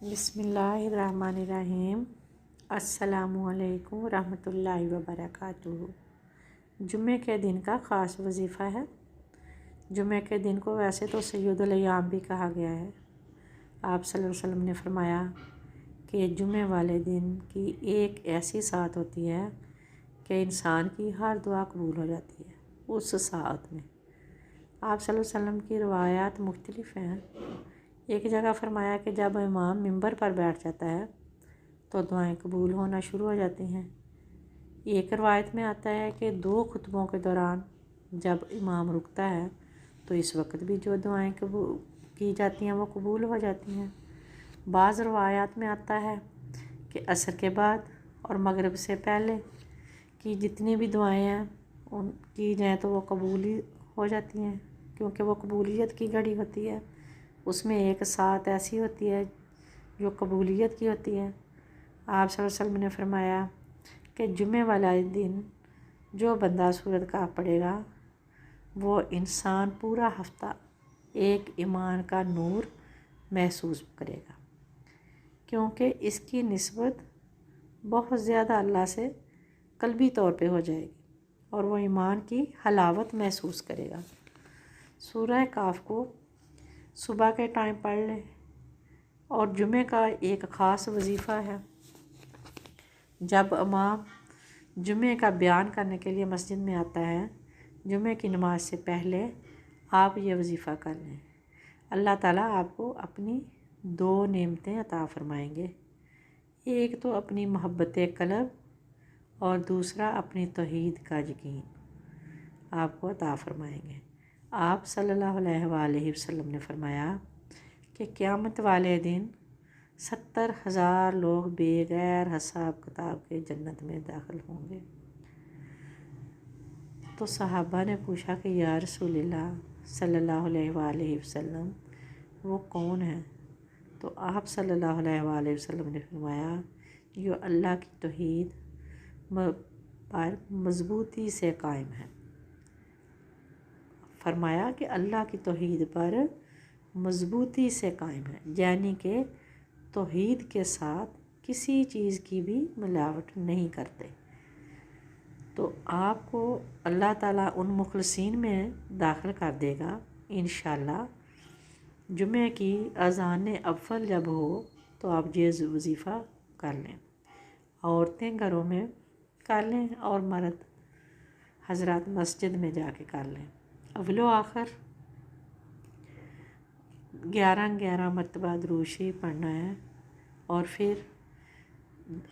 بسم اللہ الرحمن الرحیم۔ السلام علیکم ورحمۃ اللہ وبرکاتہ۔ جمعے کے دن کا خاص وظیفہ ہے۔ جمعے کے دن کو ویسے تو سید الایام بھی کہا گیا ہے۔ آپ صلی اللہ علیہ وسلم نے فرمایا کہ جمعے والے دن کی ایک ایسی ساعت ہوتی ہے کہ انسان کی ہر دعا قبول ہو جاتی ہے اس ساعت میں۔ آپ صلی اللہ علیہ وسلم کی روایات مختلف ہیں۔ ایک جگہ فرمایا کہ جب امام ممبر پر بیٹھ جاتا ہے تو دعائیں قبول ہونا شروع ہو جاتی ہیں۔ ایک روایت میں آتا ہے کہ 2 خطبوں کے دوران جب امام رکتا ہے تو اس وقت بھی جو دعائیں کی جاتی ہیں وہ قبول ہو جاتی ہیں۔ بعض روایات میں آتا ہے کہ عصر کے بعد اور مغرب سے پہلے کی جتنی بھی دعائیں ہیں ان کی جائیں تو وہ قبول ہی ہو جاتی ہیں، کیونکہ وہ قبولیت کی گھڑی ہوتی ہے۔ اس میں ایک ساتھ ایسی ہوتی ہے جو قبولیت کی ہوتی ہے۔ آپ صلی اللہ علیہ وسلم نے فرمایا کہ جمعے والا دن جو بندہ سورت کہف پڑھے گا وہ انسان پورا ہفتہ ایک ایمان کا نور محسوس کرے گا، کیونکہ اس کی نسبت بہت زیادہ اللہ سے قلبی طور پہ ہو جائے گی اور وہ ایمان کی حلاوت محسوس کرے گا۔ سورہ کہف کو صبح کے ٹائم پڑھ لیں، اور جمعے کا ایک خاص وظیفہ ہے۔ جب امام جمعے کا بیان کرنے کے لیے مسجد میں آتا ہے، جمعے کی نماز سے پہلے آپ یہ وظیفہ کر لیں۔ اللہ تعالیٰ آپ کو اپنی 2 نعمتیں عطا فرمائیں گے، ایک تو اپنی محبت قلب اور دوسرا اپنی توحید کا یقین آپ کو عطا فرمائیں گے۔ آپ صلی اللہ علیہ وآلہ وسلم نے فرمایا کہ قیامت والے دن 70,000 لوگ بغیر حساب کتاب کے جنت میں داخل ہوں گے۔ تو صحابہ نے پوچھا کہ یا رسول اللہ صلی اللہ علیہ وآلہ وسلم وہ کون ہیں؟ تو آپ صلی اللہ علیہ وآلہ وسلم نے فرمایا جو اللہ کی توحید پر مضبوطی سے قائم ہے۔ فرمایا کہ اللہ کی توحید پر مضبوطی سے قائم ہے، یعنی کہ توحید کے ساتھ کسی چیز کی بھی ملاوٹ نہیں کرتے۔ تو آپ کو اللہ تعالیٰ ان مخلصین میں داخل کر دے گا انشاءاللہ۔ جمعے کی اذان اول جب ہو تو آپ یہ وظیفہ کر لیں۔ عورتیں گھروں میں کر لیں اور مرد حضرات مسجد میں جا کے کر لیں۔ اول و آخر 11 مرتبہ درود شریف پڑھنا ہے، اور پھر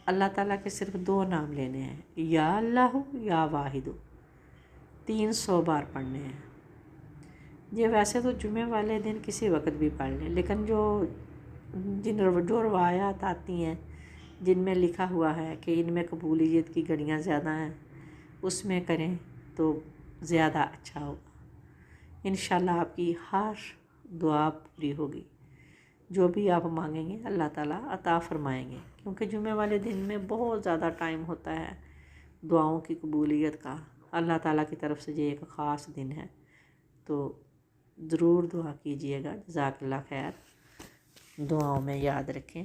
اللہ تعالیٰ کے صرف 2 نام لینے ہیں، یا اللہ یا واحد، 300 بار پڑھنے ہیں۔ یہ ویسے تو جمعے والے دن کسی وقت بھی پڑھ لیں، لیکن جو روایات آتی ہیں جن میں لکھا ہوا ہے کہ ان میں قبولیت کی گھڑیاں زیادہ ہیں اس میں کریں تو زیادہ اچھا ہوگا۔ انشاءاللہ آپ کی ہر دعا پوری ہوگی، جو بھی آپ مانگیں گے اللہ تعالیٰ عطا فرمائیں گے، کیونکہ جمعے والے دن میں بہت زیادہ ٹائم ہوتا ہے دعاؤں کی قبولیت کا۔ اللہ تعالیٰ کی طرف سے یہ ایک خاص دن ہے، تو ضرور دعا کیجیے گا۔ جزاک اللہ خیر، دعاؤں میں یاد رکھیں۔